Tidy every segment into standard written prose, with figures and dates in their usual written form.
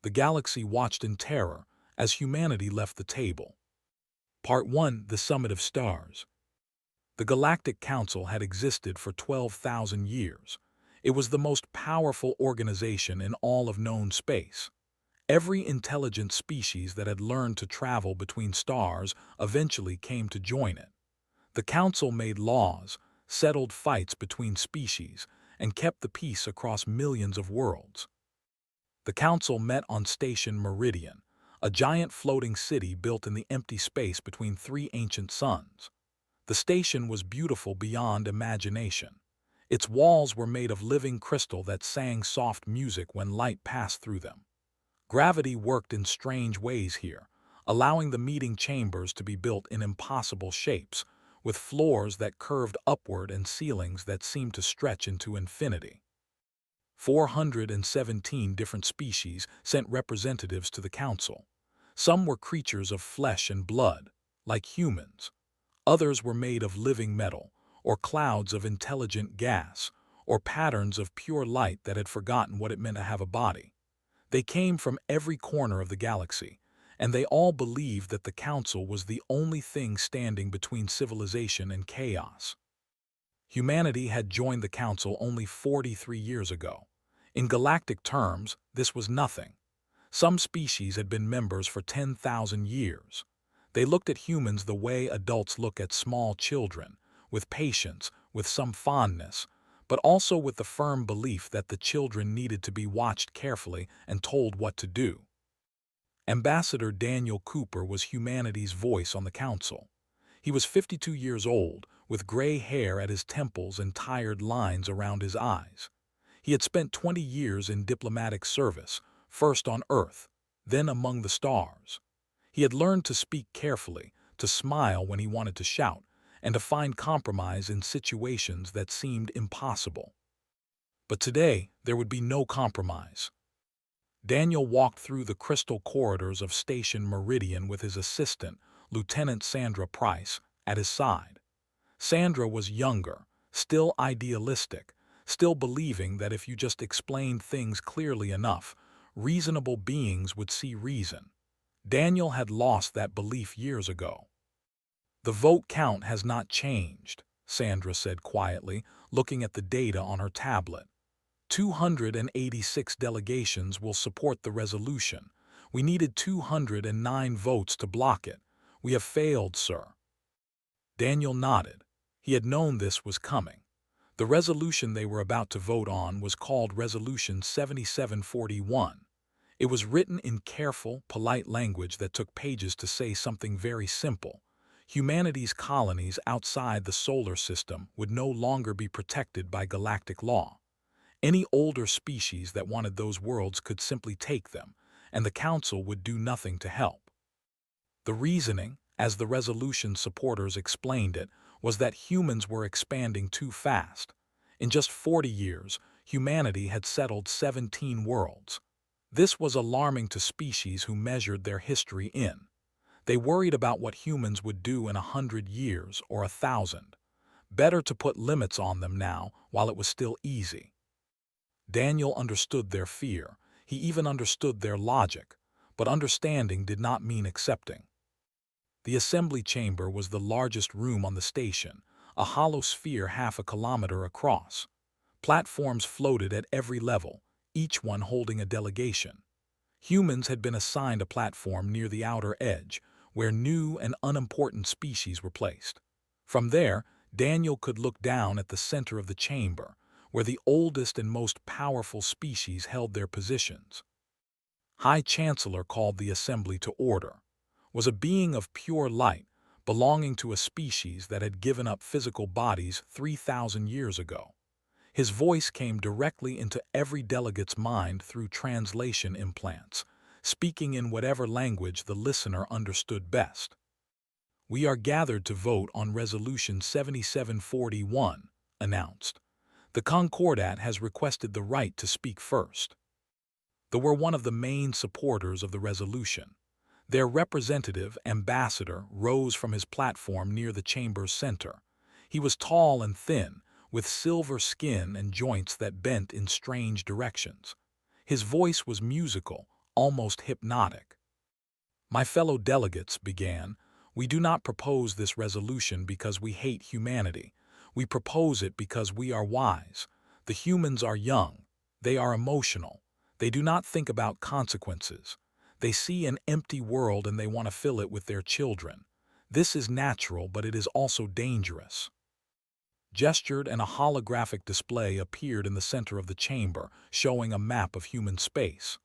The galaxy watched in terror as humanity left the table. Part 1: The Summit of Stars. The Galactic Council had existed for 12,000 years. It was the most powerful organization in all of known space. Every intelligent species that had learned to travel between stars eventually came to join it. The Council made laws, settled fights between species, and kept the peace across millions of worlds. The Council met on Station Meridian, a giant floating city built in the empty space between three ancient suns. The station was beautiful beyond imagination. Its walls were made of living crystal that sang soft music when light passed through them. Gravity worked in strange ways here, allowing the meeting chambers to be built in impossible shapes, with floors that curved upward and ceilings that seemed to stretch into infinity. 417 different species sent representatives to the council. Some were creatures of flesh and blood, like humans. Others were made of living metal, or clouds of intelligent gas, or patterns of pure light that had forgotten what it meant to have a body. They came from every corner of the galaxy, and they all believed that the Council was the only thing standing between civilization and chaos. Humanity had joined the Council only 43 years ago. In galactic terms, this was nothing. Some species had been members for 10,000 years. They looked at humans the way adults look at small children, with patience, with some fondness, but also with the firm belief that the children needed to be watched carefully and told what to do. Ambassador Daniel Cooper was humanity's voice on the council. He was 52 years old, with gray hair at his temples and tired lines around his eyes. He had spent 20 years in diplomatic service, first on Earth, then among the stars. He had learned to speak carefully, to smile when he wanted to shout, and to find compromise in situations that seemed impossible. But today, there would be no compromise. Daniel walked through the crystal corridors of Station Meridian with his assistant, Lieutenant Sandra Price, at his side. Sandra was younger, still idealistic, still believing that if you just explained things clearly enough, reasonable beings would see reason. Daniel had lost that belief years ago. "The vote count has not changed," Sandra said quietly, looking at the data on her tablet. 286 delegations will support the resolution. We needed 209 votes to block it. We have failed, sir. Daniel nodded. He had known this was coming. The resolution they were about to vote on was called Resolution 7741. It was written in careful, polite language that took pages to say something very simple. Humanity's colonies outside the solar system would no longer be protected by galactic law. Any older species that wanted those worlds could simply take them, and the Council would do nothing to help. The reasoning, as the resolution supporters explained it, was that humans were expanding too fast. In just 40 years, humanity had settled 17 worlds. This was alarming to species who measured their history in. They worried about what humans would do in 100 years or 1,000. Better to put limits on them now while it was still easy. Daniel understood their fear. He even understood their logic. But understanding did not mean accepting. The assembly chamber was the largest room on the station, a hollow sphere half a kilometer across. Platforms floated at every level, each one holding a delegation. Humans had been assigned a platform near the outer edge, where new and unimportant species were placed. From there, Daniel could look down at the center of the chamber, where the oldest and most powerful species held their positions. High Chancellor called the assembly to order. Was a being of pure light, belonging to a species that had given up physical bodies 3,000 years ago. His voice came directly into every delegate's mind through translation implants, speaking in whatever language the listener understood best. "We are gathered to vote on Resolution 7741, announced. "The Concordat has requested the right to speak first." They were one of the main supporters of the resolution. Their representative, Ambassador, rose from his platform near the chamber's center. He was tall and thin, with silver skin and joints that bent in strange directions. His voice was musical, almost hypnotic. My fellow delegates began, we do not propose this resolution because we hate humanity. We propose it because we are wise. The humans are young. They are emotional. They do not think about consequences. They see an empty world and they want to fill it with their children. This is natural, but it is also dangerous. Gestured, and a holographic display appeared in the center of the chamber, showing a map of human space.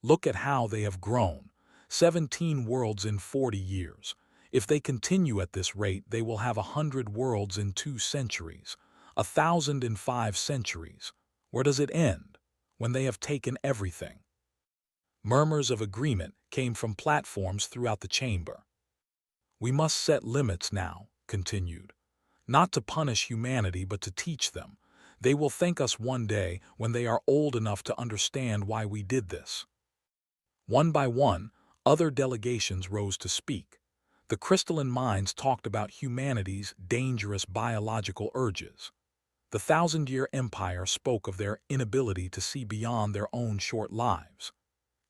Look at how they have grown. 17 worlds in 40 years. If they continue at this rate, they will have 100 worlds in 2 centuries, 1,000 in 5 centuries. Where does it end? When they have taken everything. Murmurs of agreement came from platforms throughout the chamber. We must set limits now, continued. Not to punish humanity, but to teach them. They will thank us one day when they are old enough to understand why we did this. One by one, other delegations rose to speak. The crystalline minds talked about humanity's dangerous biological urges. The 1,000-year empire spoke of their inability to see beyond their own short lives.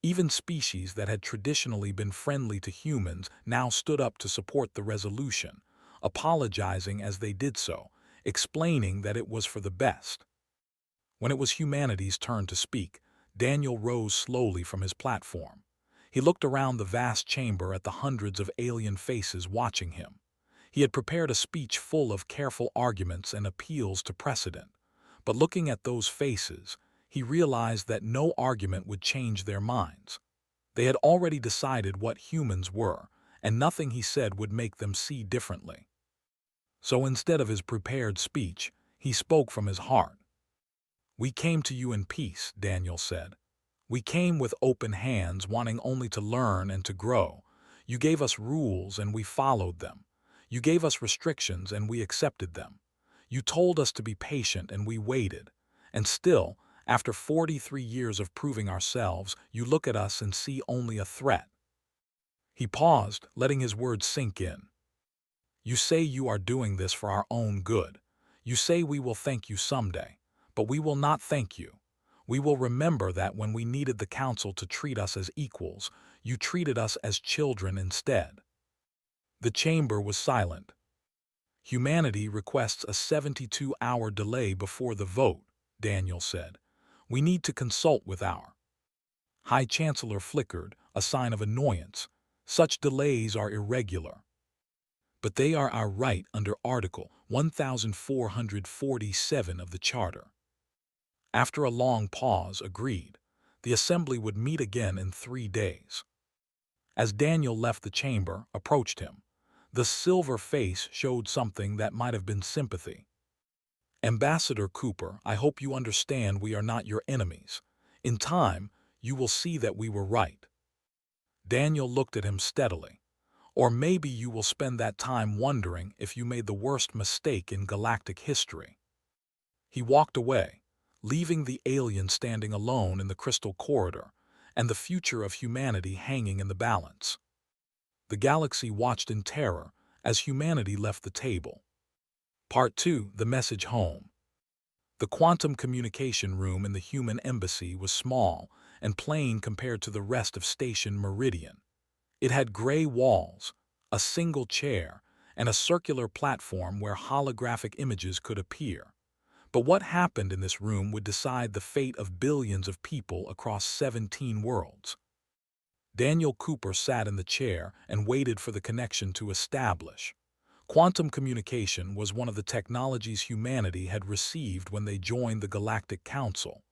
Even species that had traditionally been friendly to humans now stood up to support the resolution, apologizing as they did so, explaining that it was for the best. When it was humanity's turn to speak, Daniel rose slowly from his platform. He looked around the vast chamber at the hundreds of alien faces watching him. He had prepared a speech full of careful arguments and appeals to precedent. But looking at those faces, he realized that no argument would change their minds. They had already decided what humans were, and nothing he said would make them see differently. So instead of his prepared speech, he spoke from his heart. "We came to you in peace," Daniel said. "We came with open hands, wanting only to learn and to grow. You gave us rules and we followed them. You gave us restrictions and we accepted them. You told us to be patient and we waited. And still, after 43 years of proving ourselves, you look at us and see only a threat." He paused, letting his words sink in. "You say you are doing this for our own good. You say we will thank you someday, but we will not thank you. We will remember that when we needed the council to treat us as equals, you treated us as children instead." The chamber was silent. "Humanity requests a 72-hour delay before the vote," Daniel said. "We need to consult with our..." High Chancellor flickered, a sign of annoyance. "Such delays are irregular." "But they are our right under Article 1447 of the Charter." After a long pause, agreed. The assembly would meet again in 3 days. As Daniel left the chamber, approached him. The silver face showed something that might have been sympathy. "Ambassador Cooper, I hope you understand we are not your enemies. In time, you will see that we were right." Daniel looked at him steadily. "Or maybe you will spend that time wondering if you made the worst mistake in galactic history." He walked away, leaving the alien standing alone in the crystal corridor, and the future of humanity hanging in the balance. The galaxy watched in terror as humanity left the table. Part 2: The Message Home. The quantum communication room in the human embassy was small and plain compared to the rest of Station Meridian. It had gray walls, a single chair, and a circular platform where holographic images could appear. But what happened in this room would decide the fate of billions of people across 17 worlds. Daniel Cooper sat in the chair and waited for the connection to establish. Quantum communication was one of the technologies humanity had received when they joined the Galactic Council.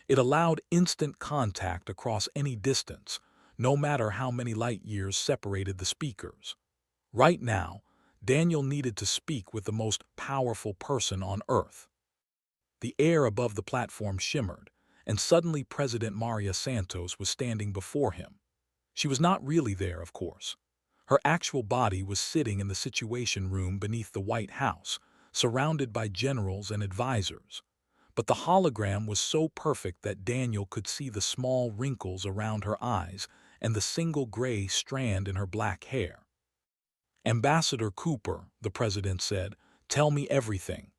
It allowed instant contact across any distance, no matter how many light years separated the speakers. Right now, Daniel needed to speak with the most powerful person on Earth. The air above the platform shimmered, and suddenly President Maria Santos was standing before him. She was not really there, of course. Her actual body was sitting in the Situation Room beneath the White House, surrounded by generals and advisors. But the hologram was so perfect that Daniel could see the small wrinkles around her eyes and the single gray strand in her black hair. "Ambassador Cooper," the president said, "tell me everything."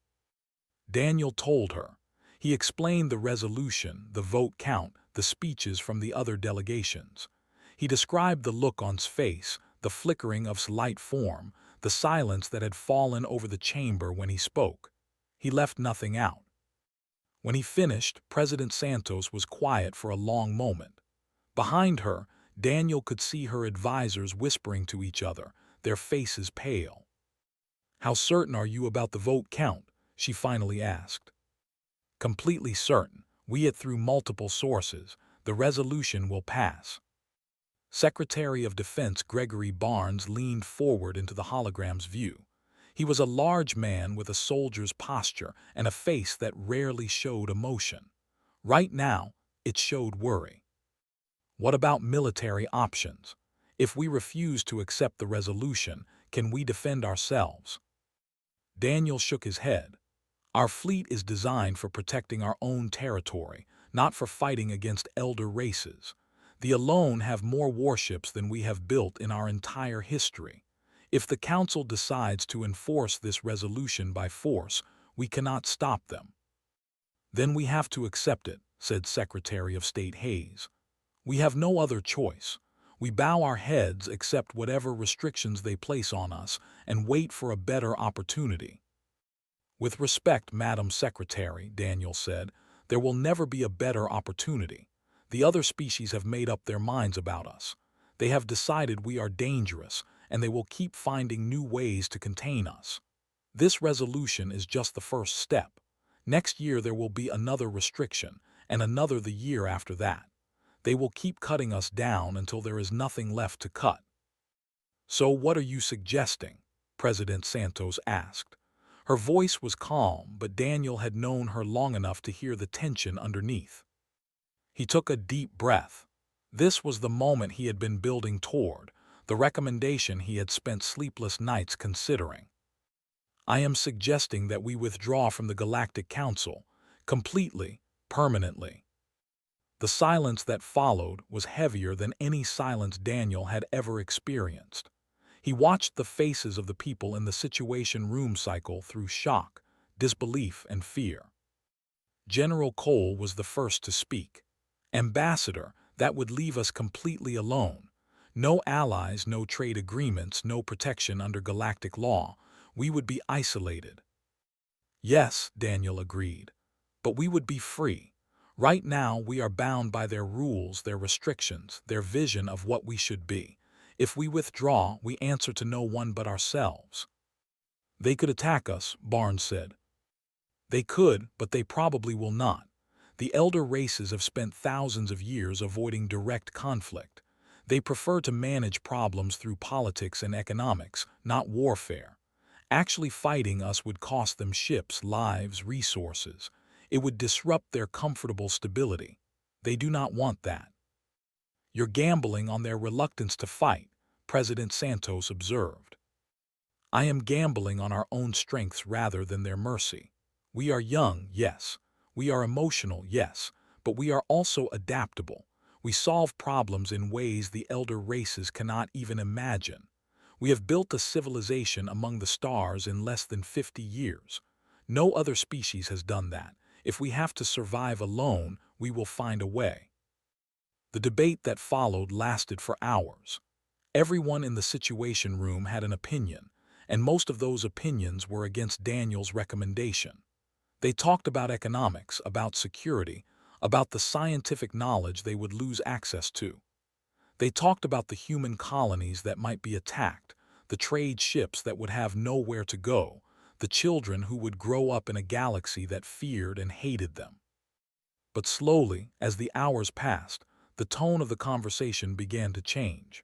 Daniel told her. He explained the resolution, the vote count, the speeches from the other delegations. He described the look on his face, the flickering of his light form, the silence that had fallen over the chamber when he spoke. He left nothing out. When he finished, President Santos was quiet for a long moment. Behind her, Daniel could see her advisors whispering to each other, their faces pale. "How certain are you about the vote count?" she finally asked. "Completely certain. We it through multiple sources. The resolution will pass." Secretary of Defense Gregory Barnes leaned forward into the hologram's view. He was a large man with a soldier's posture and a face that rarely showed emotion. Right now, it showed worry. "What about military options? If we refuse to accept the resolution, can we defend ourselves?" Daniel shook his head. "Our fleet is designed for protecting our own territory, not for fighting against elder races. The Alone have more warships than we have built in our entire history. If the Council decides to enforce this resolution by force, we cannot stop them." "Then we have to accept it," said Secretary of State Hayes. "We have no other choice. We bow our heads, accept whatever restrictions they place on us, and wait for a better opportunity." "With respect, Madam Secretary," Daniel said, "there will never be a better opportunity. The other species have made up their minds about us. They have decided we are dangerous, and they will keep finding new ways to contain us. This resolution is just the first step. Next year there will be another restriction, and another the year after that. They will keep cutting us down until there is nothing left to cut." "So what are you suggesting?" President Santos asked. Her voice was calm, but Daniel had known her long enough to hear the tension underneath. He took a deep breath. This was the moment he had been building toward, the recommendation he had spent sleepless nights considering. "I am suggesting that we withdraw from the Galactic Council, completely, permanently." The silence that followed was heavier than any silence Daniel had ever experienced. He watched the faces of the people in the Situation Room cycle through shock, disbelief, and fear. General Cole was the first to speak. "Ambassador, that would leave us completely alone. No allies, no trade agreements, no protection under galactic law. We would be isolated." "Yes," Daniel agreed, "but we would be free. Right now we are bound by their rules, their restrictions, their vision of what we should be. If we withdraw, we answer to no one but ourselves." "They could attack us," Barnes said. "They could, but they probably will not. The elder races have spent thousands of years avoiding direct conflict. They prefer to manage problems through politics and economics, not warfare. Actually fighting us would cost them ships, lives, resources. It would disrupt their comfortable stability. They do not want that." "You're gambling on their reluctance to fight," President Santos observed. "I am gambling on our own strengths rather than their mercy. We are young, yes. We are emotional, yes. But we are also adaptable. We solve problems in ways the elder races cannot even imagine. We have built a civilization among the stars in less than 50 years. No other species has done that. If we have to survive alone, we will find a way." The debate that followed lasted for hours. Everyone in the Situation Room had an opinion, and most of those opinions were against Daniel's recommendation. They talked about economics, about security, about the scientific knowledge they would lose access to. They talked about the human colonies that might be attacked, the trade ships that would have nowhere to go, the children who would grow up in a galaxy that feared and hated them. But slowly, as the hours passed, the tone of the conversation began to change.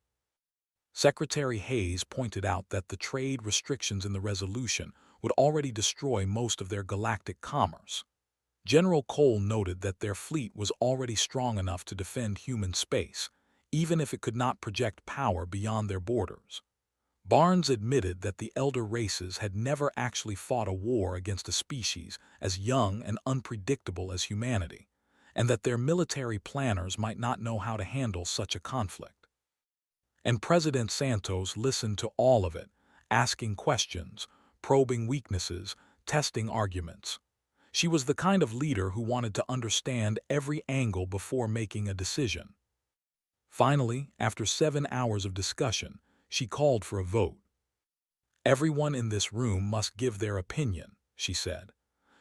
Secretary Hayes pointed out that the trade restrictions in the resolution would already destroy most of their galactic commerce. General Cole noted that their fleet was already strong enough to defend human space, even if it could not project power beyond their borders. Barnes admitted that the elder races had never actually fought a war against a species as young and unpredictable as humanity, and that their military planners might not know how to handle such a conflict. And President Santos listened to all of it, asking questions, probing weaknesses, testing arguments. She was the kind of leader who wanted to understand every angle before making a decision. Finally, after 7 hours of discussion, she called for a vote. "Everyone in this room must give their opinion," she said.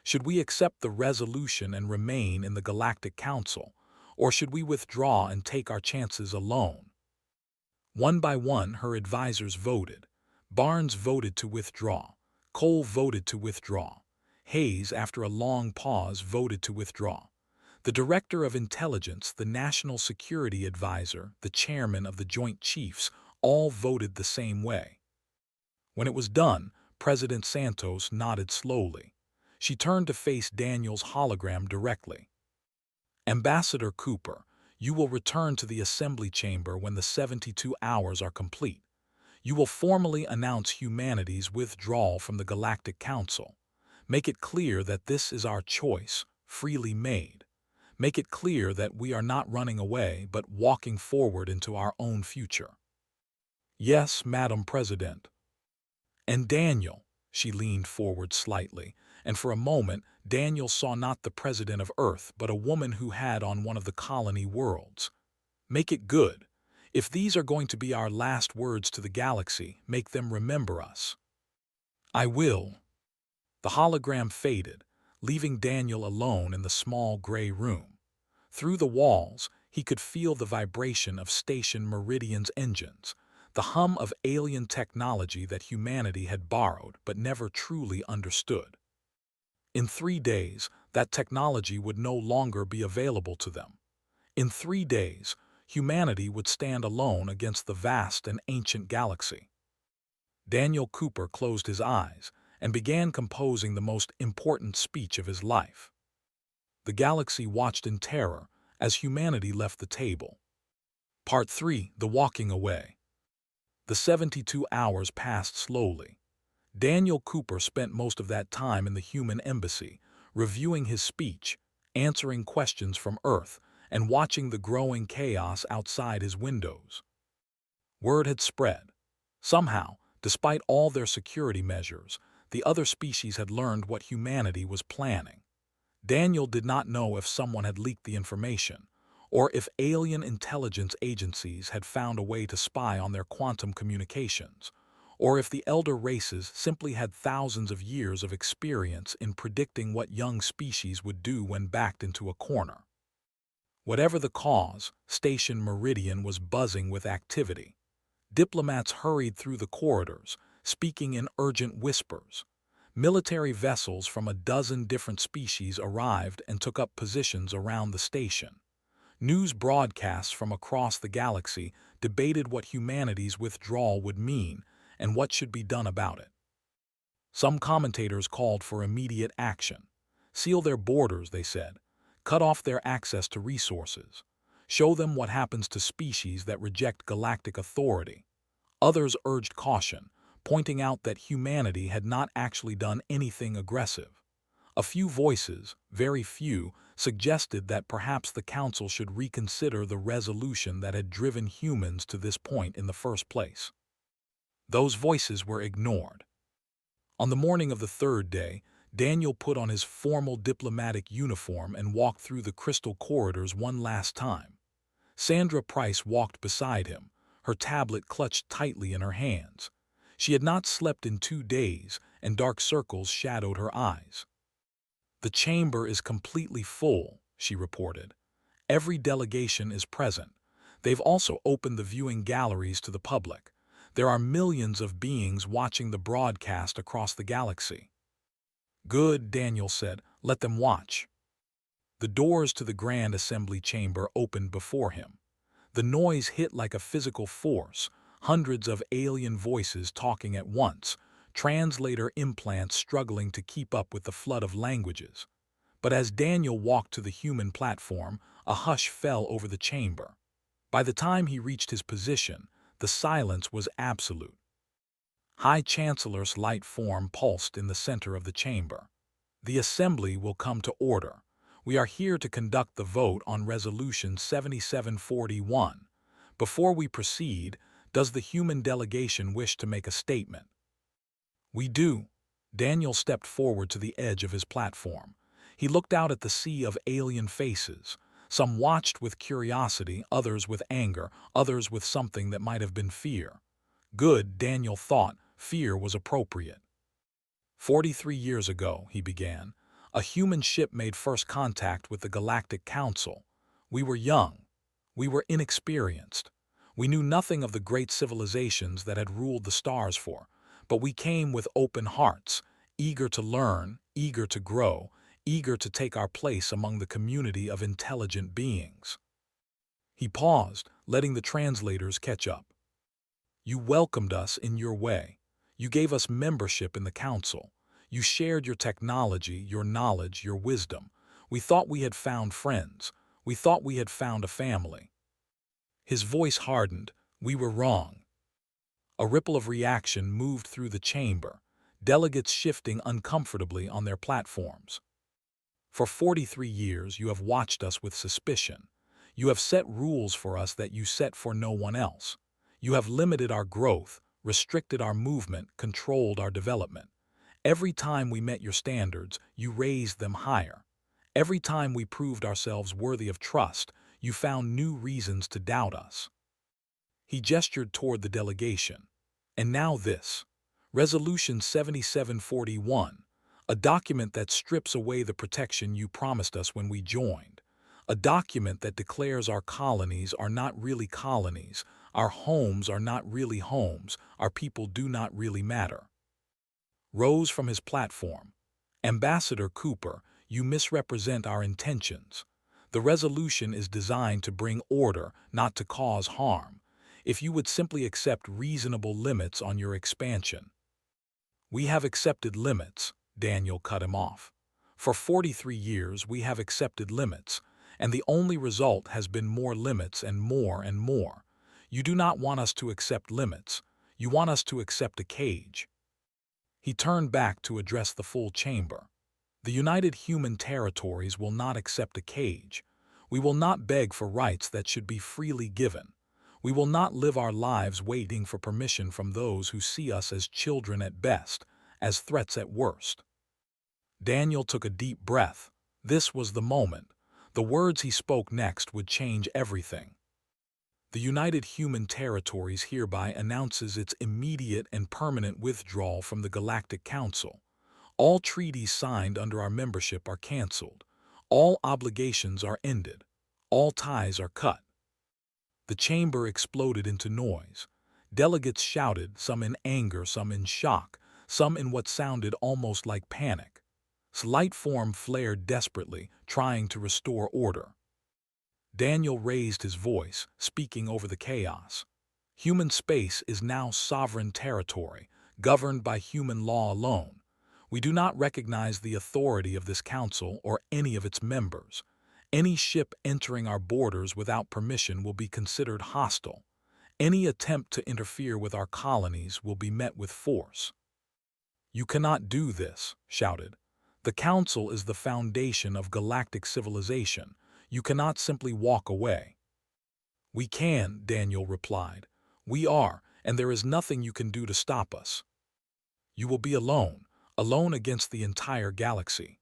"Should we accept the resolution and remain in the Galactic Council, or should we withdraw and take our chances alone?" One by one, her advisors voted. Barnes voted to withdraw. Cole voted to withdraw. Hayes, after a long pause, voted to withdraw. The Director of Intelligence, the National Security Advisor, the Chairman of the Joint Chiefs, all voted the same way. When it was done, President Santos nodded slowly. She turned to face Daniel's hologram directly. "Ambassador Cooper, you will return to the Assembly Chamber when the 72 hours are complete. You will formally announce humanity's withdrawal from the Galactic Council. Make it clear that this is our choice, freely made. Make it clear that we are not running away but walking forward into our own future." "Yes, Madam President." "And Daniel," she leaned forward slightly, and for a moment Daniel saw not the President of Earth but a woman who had on one of the colony worlds. "Make it good. If these are going to be our last words to the galaxy, make them remember us." "I will." The hologram faded, leaving Daniel alone in the small gray room. Through the walls, he could feel the vibration of Station Meridian's engines, the hum of alien technology that humanity had borrowed but never truly understood. In 3 days, that technology would no longer be available to them. In 3 days, humanity would stand alone against the vast and ancient galaxy. Daniel Cooper closed his eyes and began composing the most important speech of his life. The galaxy watched in terror as humanity left the table. Part 3: The Walking Away. The 72 hours passed slowly. Daniel Cooper spent most of that time in the human embassy, reviewing his speech, answering questions from Earth, and watching the growing chaos outside his windows. Word had spread. Somehow, despite all their security measures, the other species had learned what humanity was planning. Daniel did not know if someone had leaked the information, or if alien intelligence agencies had found a way to spy on their quantum communications, or if the elder races simply had thousands of years of experience in predicting what young species would do when backed into a corner. Whatever the cause, Station Meridian was buzzing with activity. Diplomats hurried through the corridors, speaking in urgent whispers. Military vessels from a dozen different species arrived and took up positions around the station. News broadcasts from across the galaxy debated what humanity's withdrawal would mean and what should be done about it. Some commentators called for immediate action. Seal their borders, they said. Cut off their access to resources. Show them what happens to species that reject galactic authority. Others urged caution, pointing out that humanity had not actually done anything aggressive. A few voices, very few, suggested that perhaps the Council should reconsider the resolution that had driven humans to this point in the first place. Those voices were ignored. On the morning of the 3rd day, Daniel put on his formal diplomatic uniform and walked through the crystal corridors one last time. Sandra Price walked beside him, her tablet clutched tightly in her hands. She had not slept in 2 days, and dark circles shadowed her eyes. "The chamber is completely full," she reported. "Every delegation is present. They've also opened the viewing galleries to the public. There are millions of beings watching the broadcast across the galaxy." "Good," Daniel said. "Let them watch." The doors to the Grand Assembly Chamber opened before him. The noise hit like a physical force, hundreds of alien voices talking at once, translator implants struggling to keep up with the flood of languages. But as Daniel walked to the human platform, a hush fell over the chamber. By the time he reached his position, the silence was absolute. High Chancellor's light form pulsed in the center of the chamber. "The Assembly will come to order. We are here to conduct the vote on Resolution 7741. Before we proceed, does the human delegation wish to make a statement?" "We do." Daniel stepped forward to the edge of his platform. He looked out at the sea of alien faces. Some watched with curiosity, others with anger, others with something that might have been fear. Good, Daniel thought, fear was appropriate. 43 years ago, he began, a human ship made first contact with the Galactic Council. We were young. We were inexperienced. We knew nothing of the great civilizations that had ruled the stars but we came with open hearts, eager to learn, eager to grow, eager to take our place among the community of intelligent beings. He paused, letting the translators catch up. You welcomed us in your way. You gave us membership in the council. You shared your technology, your knowledge, your wisdom. We thought we had found friends. We thought we had found a family. His voice hardened. We were wrong. A ripple of reaction moved through the chamber, delegates shifting uncomfortably on their platforms. For 43 years you have watched us with suspicion. You have set rules for us that you set for no one else. You have limited our growth, restricted our movement, controlled our development. Every time we met your standards, you raised them higher. Every time we proved ourselves worthy of trust, you found new reasons to doubt us. He gestured toward the delegation. And now this. Resolution 7741, a document that strips away the protection you promised us when we joined. A document that declares our colonies are not really colonies, our homes are not really homes, our people do not really matter. Rose from his platform. Ambassador Cooper, you misrepresent our intentions. The resolution is designed to bring order, not to cause harm. If you would simply accept reasonable limits on your expansion. We have accepted limits, Daniel cut him off. For 43 years we have accepted limits, and the only result has been more limits and more and more. You do not want us to accept limits. You want us to accept a cage. He turned back to address the full chamber. The United Human Territories will not accept a cage. We will not beg for rights that should be freely given. We will not live our lives waiting for permission from those who see us as children at best, as threats at worst. Daniel took a deep breath. This was the moment. The words he spoke next would change everything. The United Human Territories hereby announces its immediate and permanent withdrawal from the Galactic Council. All treaties signed under our membership are canceled. All obligations are ended. All ties are cut. The chamber exploded into noise. Delegates shouted, some in anger, some in shock, some in what sounded almost like panic. Light form flared desperately, trying to restore order. Daniel raised his voice, speaking over the chaos. Human space is now sovereign territory, governed by human law alone. We do not recognize the authority of this council or any of its members. Any ship entering our borders without permission will be considered hostile. Any attempt to interfere with our colonies will be met with force. You cannot do this, shouted. The Council is the foundation of galactic civilization. You cannot simply walk away. We can, Daniel replied. We are, and there is nothing you can do to stop us. You will be alone, alone against the entire galaxy.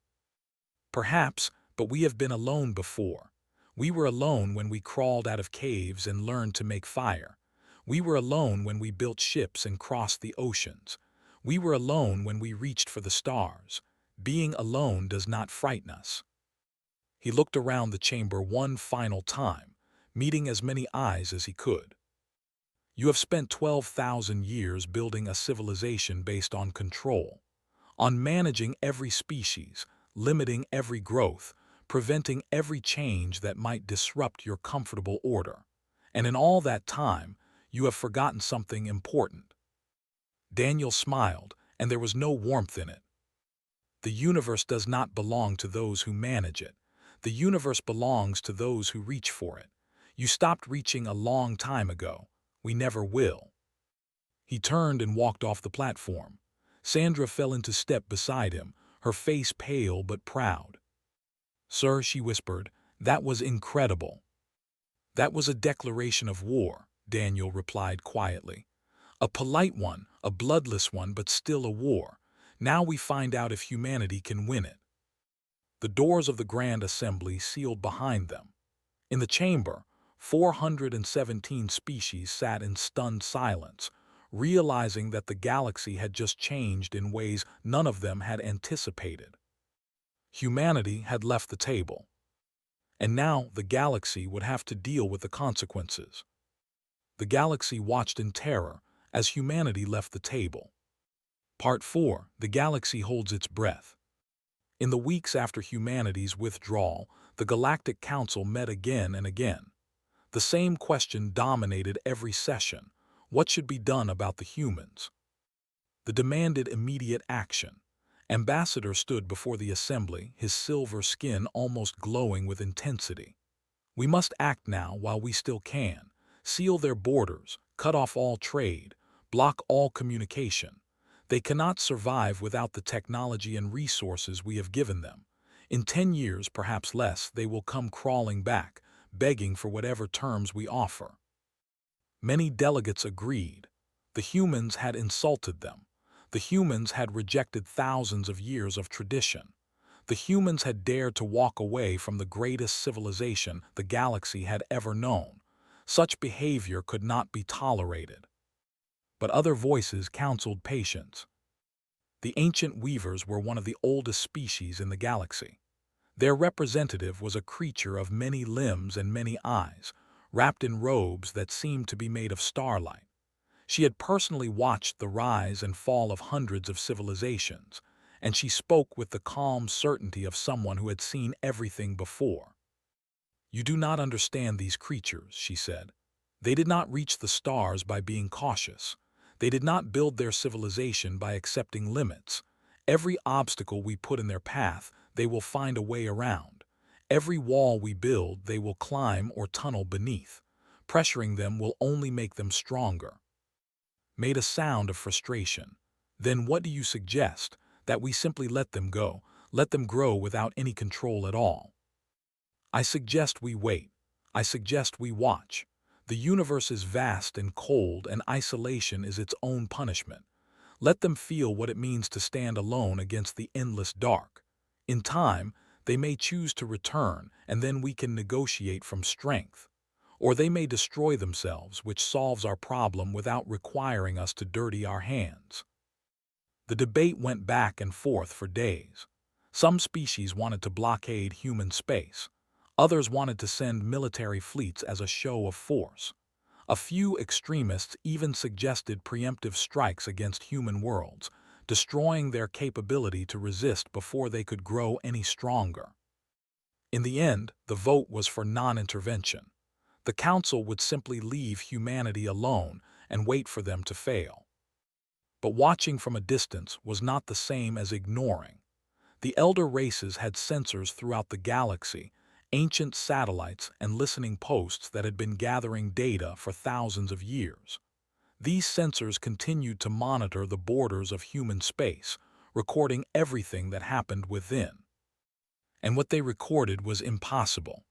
Perhaps, but we have been alone before. We were alone when we crawled out of caves and learned to make fire. We were alone when we built ships and crossed the oceans. We were alone when we reached for the stars. Being alone does not frighten us. He looked around the chamber one final time, meeting as many eyes as he could. You have spent 12,000 years building a civilization based on control, on managing every species, limiting every growth, preventing every change that might disrupt your comfortable order. And in all that time, you have forgotten something important. Daniel smiled, and there was no warmth in it. The universe does not belong to those who manage it. The universe belongs to those who reach for it. You stopped reaching a long time ago. We never will. He turned and walked off the platform. Sandra fell into step beside him, her face pale but proud. Sir, she whispered, that was incredible. That was a declaration of war, Daniel replied quietly. A polite one, a bloodless one, but still a war. Now we find out if humanity can win it. The doors of the Grand Assembly sealed behind them. In the chamber, 417 species sat in stunned silence, realizing that the galaxy had just changed in ways none of them had anticipated. Humanity had left the table, and now the galaxy would have to deal with the consequences. The galaxy watched in terror as humanity left the table. Part 4. The galaxy holds its breath. In the weeks after humanity's withdrawal, the Galactic Council met again and again. The same question dominated every session: what should be done about the humans? The demanded immediate action. Ambassador stood before the assembly, his silver skin almost glowing with intensity. We must act now while we still can. Seal their borders, cut off all trade, block all communication. They cannot survive without the technology and resources we have given them. In 10 years, perhaps less, they will come crawling back, begging for whatever terms we offer. Many delegates agreed. The humans had insulted them. The humans had rejected thousands of years of tradition. The humans had dared to walk away from the greatest civilization the galaxy had ever known. Such behavior could not be tolerated. But other voices counseled patience. The ancient weavers were one of the oldest species in the galaxy. Their representative was a creature of many limbs and many eyes, wrapped in robes that seemed to be made of starlight. She had personally watched the rise and fall of hundreds of civilizations, and she spoke with the calm certainty of someone who had seen everything before. "You do not understand these creatures," she said. "They did not reach the stars by being cautious. They did not build their civilization by accepting limits. Every obstacle we put in their path, they will find a way around. Every wall we build, they will climb or tunnel beneath. Pressuring them will only make them stronger." Made a sound of frustration. "Then what do you suggest? That we simply let them go, let them grow without any control at all?" "I suggest we wait. I suggest we watch. The universe is vast and cold, and isolation is its own punishment. Let them feel what it means to stand alone against the endless dark. In time, they may choose to return, and then we can negotiate from strength. Or they may destroy themselves, which solves our problem without requiring us to dirty our hands." The debate went back and forth for days. Some species wanted to blockade human space. Others wanted to send military fleets as a show of force. A few extremists even suggested preemptive strikes against human worlds, destroying their capability to resist before they could grow any stronger. In the end, the vote was for non-intervention. The Council would simply leave humanity alone and wait for them to fail. But watching from a distance was not the same as ignoring. The elder races had sensors throughout the galaxy, ancient satellites and listening posts that had been gathering data for thousands of years. These sensors continued to monitor the borders of human space, recording everything that happened within. And what they recorded was impossible.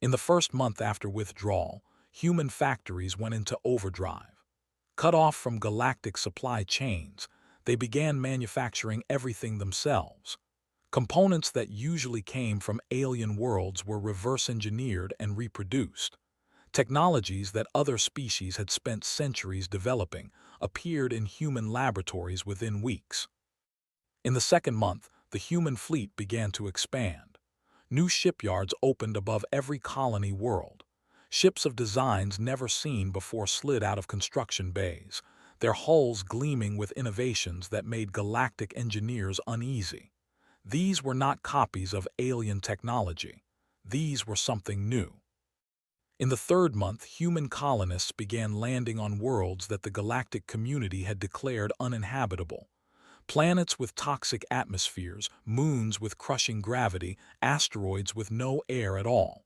In the first month after withdrawal, human factories went into overdrive. Cut off from galactic supply chains, they began manufacturing everything themselves. Components that usually came from alien worlds were reverse-engineered and reproduced. Technologies that other species had spent centuries developing appeared in human laboratories within weeks. In the second month, the human fleet began to expand. New shipyards opened above every colony world. Ships of designs never seen before slid out of construction bays, their hulls gleaming with innovations that made galactic engineers uneasy. These were not copies of alien technology. These were something new. In the third month, human colonists began landing on worlds that the galactic community had declared uninhabitable. Planets with toxic atmospheres, moons with crushing gravity, asteroids with no air at all.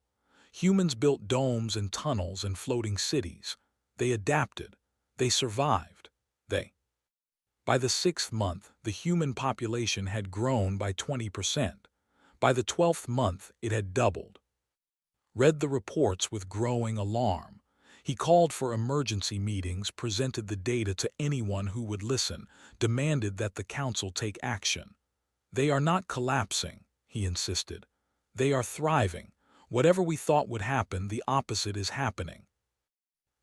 Humans built domes and tunnels and floating cities. They adapted. They survived. By the 6th month, the human population had grown by 20%. By the 12th month, it had doubled. Read the reports with growing alarm. He called for emergency meetings, presented the data to anyone who would listen, demanded that the Council take action. "They are not collapsing," he insisted. "They are thriving. Whatever we thought would happen, the opposite is happening."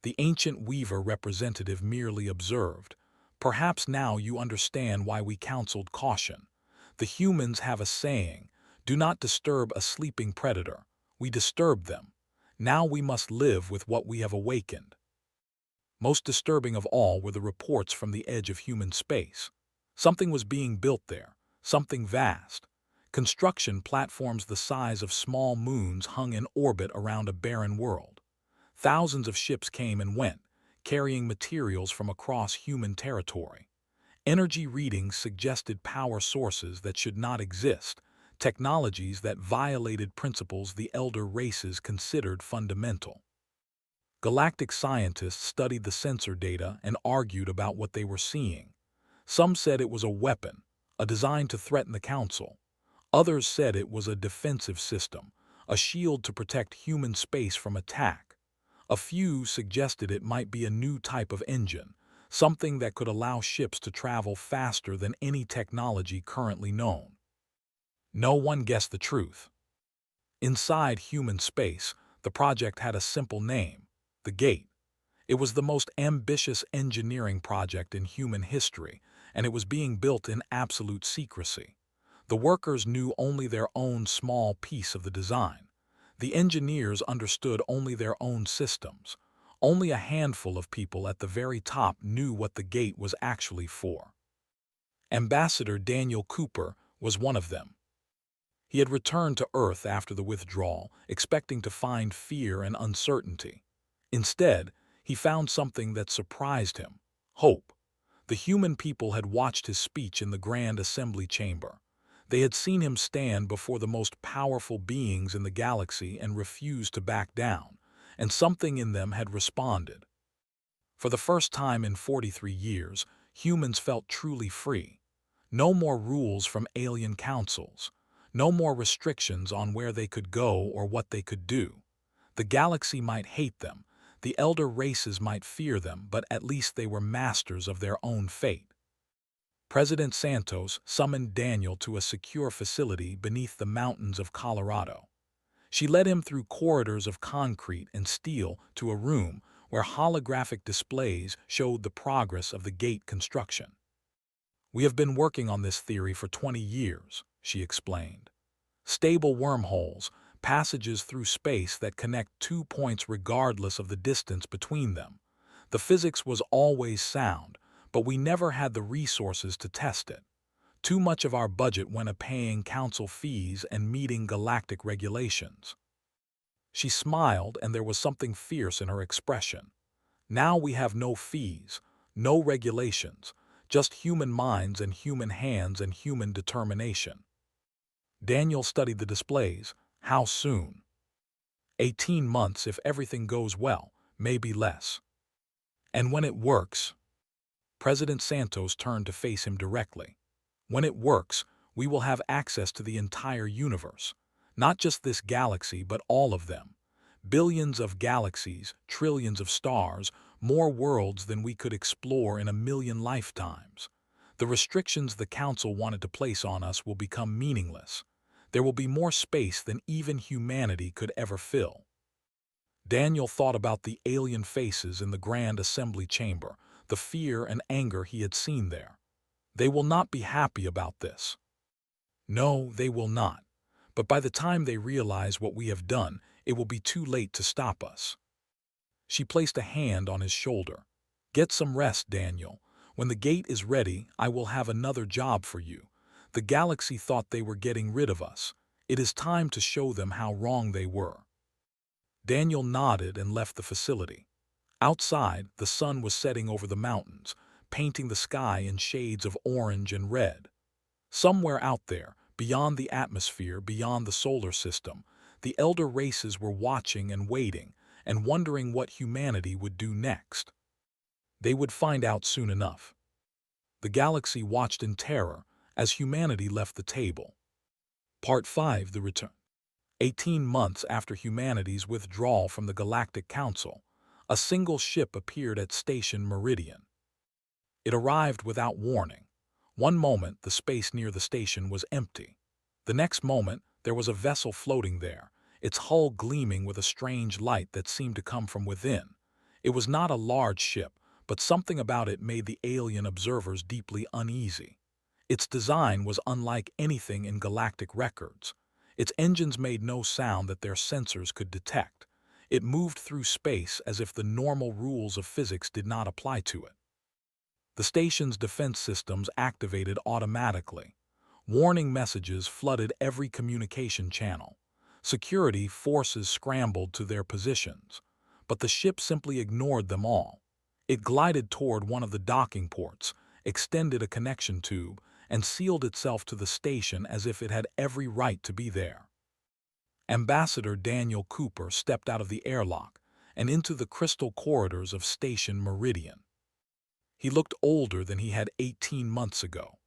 The ancient weaver representative merely observed. "Perhaps now you understand why we counseled caution. The humans have a saying, 'Do not disturb a sleeping predator.' We disturbed them. Now we must live with what we have awakened." Most disturbing of all were the reports from the edge of human space. Something was being built there, something vast. Construction platforms the size of small moons hung in orbit around a barren world. Thousands of ships came and went, carrying materials from across human territory. Energy readings suggested power sources that should not exist, technologies that violated principles the elder races considered fundamental. Galactic scientists studied the sensor data and argued about what they were seeing. Some said it was a weapon, a design to threaten the Council. Others said it was a defensive system, a shield to protect human space from attack. A few suggested it might be a new type of engine, something that could allow ships to travel faster than any technology currently known. No one guessed the truth. Inside human space, the project had a simple name: the Gate. It was the most ambitious engineering project in human history, and it was being built in absolute secrecy. The workers knew only their own small piece of the design. The engineers understood only their own systems. Only a handful of people at the very top knew what the gate was actually for. Ambassador Daniel Cooper was one of them. He had returned to Earth after the withdrawal, expecting to find fear and uncertainty. Instead, he found something that surprised him: hope. The human people had watched his speech in the Grand Assembly Chamber. They had seen him stand before the most powerful beings in the galaxy and refuse to back down, and something in them had responded. For the first time in 43 years, humans felt truly free. No more rules from alien councils. No more restrictions on where they could go or what they could do. The galaxy might hate them, the elder races might fear them, but at least they were masters of their own fate. President Santos summoned Daniel to a secure facility beneath the mountains of Colorado. She led him through corridors of concrete and steel to a room where holographic displays showed the progress of the gate construction. "We have been working on this theory for 20 years, she explained. "Stable wormholes, passages through space that connect 2 points regardless of the distance between them. The physics was always sound, but we never had the resources to test it. Too much of our budget went to paying council fees and meeting galactic regulations." She smiled, and there was something fierce in her expression. "Now we have no fees, no regulations, just human minds and human hands and human determination." Daniel studied the displays. "How soon?" 18 months if everything goes well, maybe less." "And when it works?" President Santos turned to face him directly. "When it works, we will have access to the entire universe. Not just this galaxy, but all of them. Billions of galaxies, trillions of stars, more worlds than we could explore in a million lifetimes. The restrictions the Council wanted to place on us will become meaningless. There will be more space than even humanity could ever fill." Daniel thought about the alien faces in the Grand Assembly Chamber, the fear and anger he had seen there. They will not be happy about this. No, they will not. But by the time they realize what we have done, it will be too late to stop us. She placed a hand on his shoulder. "Get some rest, Daniel. When the gate is ready, I will have another job for you. The galaxy thought they were getting rid of us. It is time to show them how wrong they were." Daniel nodded and left the facility. Outside, the sun was setting over the mountains, painting the sky in shades of orange and red. Somewhere out there, beyond the atmosphere, beyond the solar system, the elder races were watching and waiting, and wondering what humanity would do next. They would find out soon enough. The galaxy watched in terror as humanity left the table. Part 5: The Return. 18 months after humanity's withdrawal from the Galactic Council, a single ship appeared at Station Meridian. It arrived without warning. One moment, the space near the station was empty. The next moment, There was a vessel floating there, its hull gleaming with a strange light that seemed to come from within. It was not a large ship, but something about it made the alien observers deeply uneasy. Its design was unlike anything in galactic records. Its engines made no sound that their sensors could detect. It moved through space as if the normal rules of physics did not apply to it. The station's defense systems activated automatically. Warning messages flooded every communication channel. Security forces scrambled to their positions. But the ship simply ignored them all. It glided toward one of the docking ports, extended a connection tube, and sealed itself to the station as if it had every right to be there. Ambassador Daniel Cooper stepped out of the airlock and into the crystal corridors of Station Meridian. He looked older than he had 18 months ago.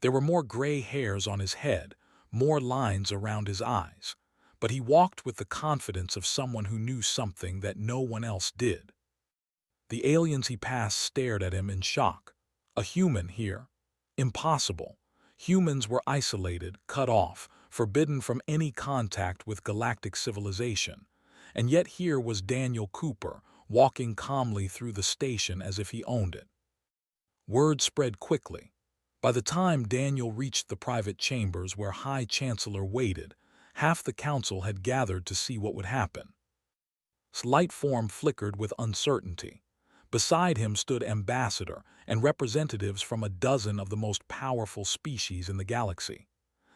There were more gray hairs on his head, more lines around his eyes, but he walked with the confidence of someone who knew something that no one else did. The aliens he passed stared at him in shock. A human here? Impossible. Humans were isolated, cut off, forbidden from any contact with galactic civilization. And yet here was Daniel Cooper, walking calmly through the station as if he owned it. Word spread quickly. By the time Daniel reached the private chambers where High Chancellor waited, half the council had gathered to see what would happen. His light form flickered with uncertainty. Beside him stood Ambassador and representatives from a dozen of the most powerful species in the galaxy.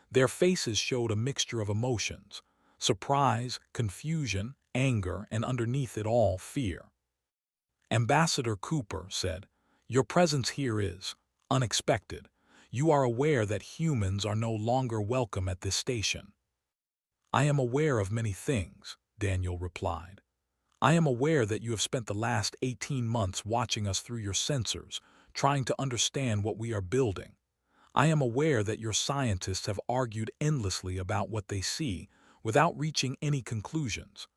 Their faces showed a mixture of emotions: surprise, confusion, anger, and underneath it all, fear. Ambassador Cooper said, "Your presence here is unexpected. You are aware that humans are no longer welcome at this station." "I am aware of many things," Daniel replied. "I am aware that you have spent the last 18 months watching us through your sensors, trying to understand what we are building. I am aware that your scientists have argued endlessly about what they see, without reaching any conclusions.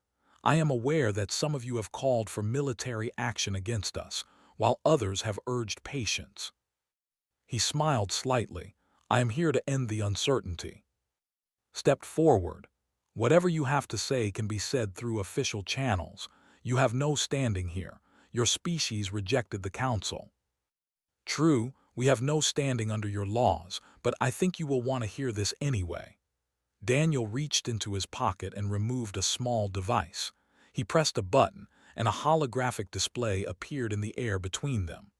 I am aware that some of you have called for military action against us, while others have urged patience." He smiled slightly. "I am here to end the uncertainty." Stepped forward. "Whatever you have to say can be said through official channels. You have no standing here. Your species rejected the council." "True, we have no standing under your laws, but I think you will want to hear this anyway." Daniel reached into his pocket and removed a small device. He pressed a button, and a holographic display appeared in the air between them.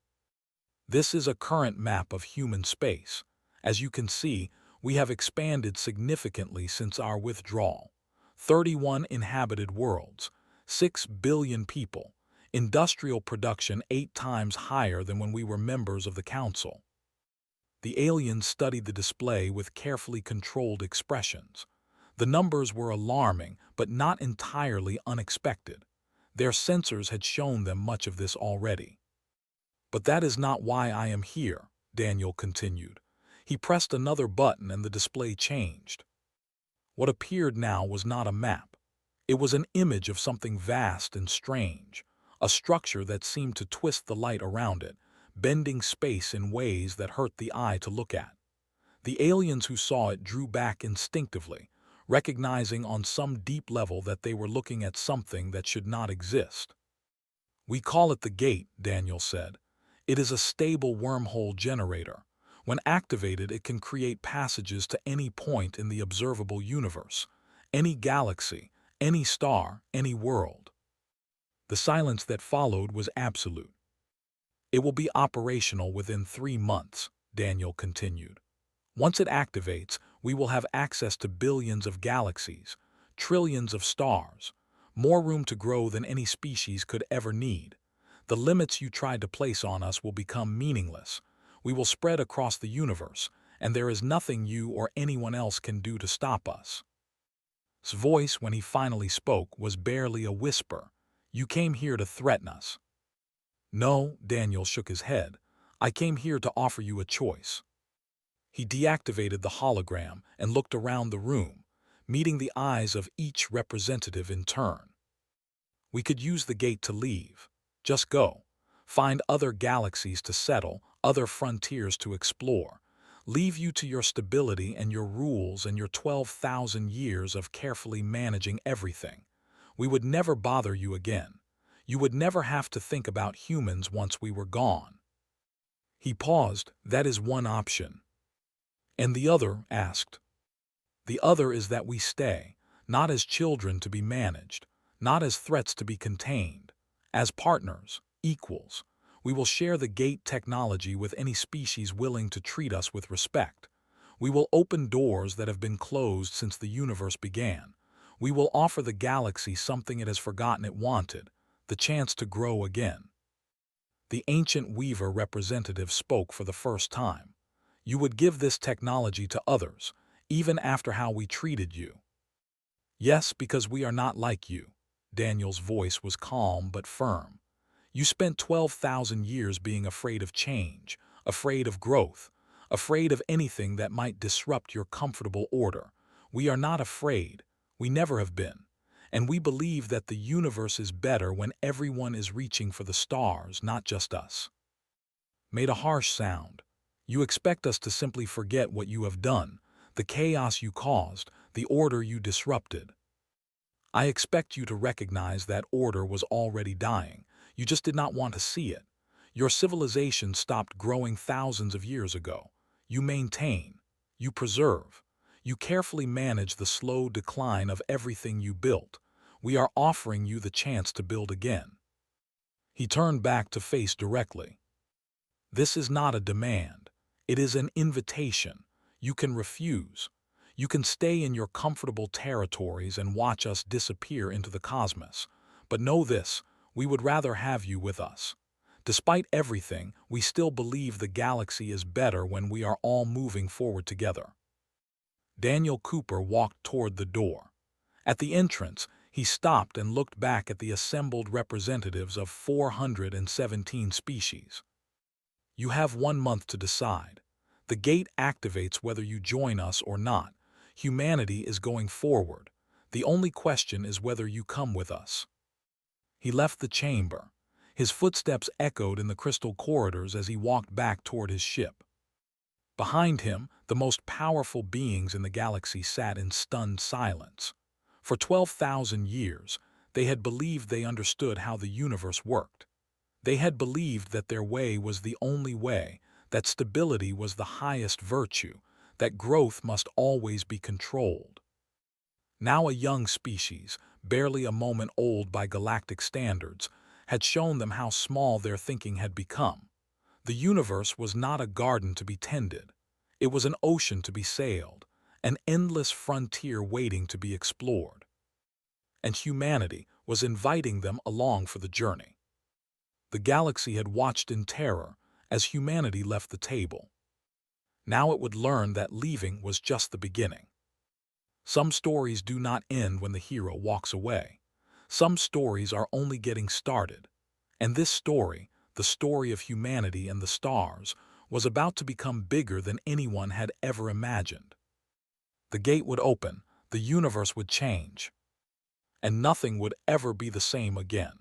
"This is a current map of human space. As you can see, we have expanded significantly since our withdrawal. 31 inhabited worlds, 6 billion people, industrial production 8 times higher than when we were members of the council." The aliens studied the display with carefully controlled expressions. The numbers were alarming, but not entirely unexpected. Their sensors had shown them much of this already. "But that is not why I am here," Daniel continued. He pressed another button and the display changed. What appeared now was not a map. It was an image of something vast and strange, a structure that seemed to twist the light around it, bending space in ways that hurt the eye to look at. The aliens who saw it drew back instinctively, recognizing on some deep level that they were looking at something that should not exist. "We call it the Gate," Daniel said. "It is a stable wormhole generator. When activated, it can create passages to any point in the observable universe, any galaxy, any star, any world." The silence that followed was absolute. "It will be operational within 3 months," Daniel continued. "Once it activates, we will have access to billions of galaxies, trillions of stars, more room to grow than any species could ever need. The limits you tried to place on us will become meaningless. We will spread across the universe, and there is nothing you or anyone else can do to stop us." His voice, when he finally spoke, was barely a whisper. "You came here to threaten us." "No," Daniel shook his head. "I came here to offer you a choice." He deactivated the hologram and looked around the room, meeting the eyes of each representative in turn. "We could use the gate to leave. Just go. Find other galaxies to settle, other frontiers to explore. leave you to your stability and your rules and your 12,000 years of carefully managing everything. We would never bother you again. You would never have to think about humans once we were gone." He paused. "That is one option." "And the other?" asked. "The other is that we stay, not as children to be managed, not as threats to be contained, as partners, equals. We will share the gate technology with any species willing to treat us with respect. We will open doors that have been closed since the universe began. We will offer the galaxy something it has forgotten it wanted, the chance to grow again." The ancient Weaver representative spoke for the first time. "You would give this technology to others, even after how we treated you." "Yes, because we are not like you." Daniel's voice was calm but firm. "You spent 12,000 years being afraid of change, afraid of growth, afraid of anything that might disrupt your comfortable order. We are not afraid. We never have been. And we believe that the universe is better when everyone is reaching for the stars, not just us." Made a harsh sound. "You expect us to simply forget what you have done, the chaos you caused, the order you disrupted. I expect you to recognize that order was already dying. You just did not want to see it. Your civilization stopped growing thousands of years ago. You maintain. You preserve. You carefully manage the slow decline of everything you built. We are offering you the chance to build again." He turned back to face directly. "This is not a demand. It is an invitation. You can refuse. You can stay in your comfortable territories and watch us disappear into the cosmos. But know this, we would rather have you with us. Despite everything, we still believe the galaxy is better when we are all moving forward together." Daniel Cooper walked toward the door. At the entrance, he stopped and looked back at the assembled representatives of 417 species. "You have 1 month to decide. The gate activates whether you join us or not. Humanity is going forward. The only question is whether you come with us." He left the chamber. His footsteps echoed in the crystal corridors as he walked back toward his ship. Behind him, the most powerful beings in the galaxy sat in stunned silence. For 12,000 years, they had believed they understood how the universe worked. They had believed that their way was the only way, that stability was the highest virtue, that growth must always be controlled. Now a young species, barely a moment old by galactic standards, had shown them how small their thinking had become. The universe was not a garden to be tended. It was an ocean to be sailed, an endless frontier waiting to be explored. And humanity was inviting them along for the journey. The galaxy had watched in terror as humanity left the table. Now it would learn that leaving was just the beginning. Some stories do not end when the hero walks away. Some stories are only getting started. And this story, the story of humanity and the stars, was about to become bigger than anyone had ever imagined. The gate would open, the universe would change, and nothing would ever be the same again.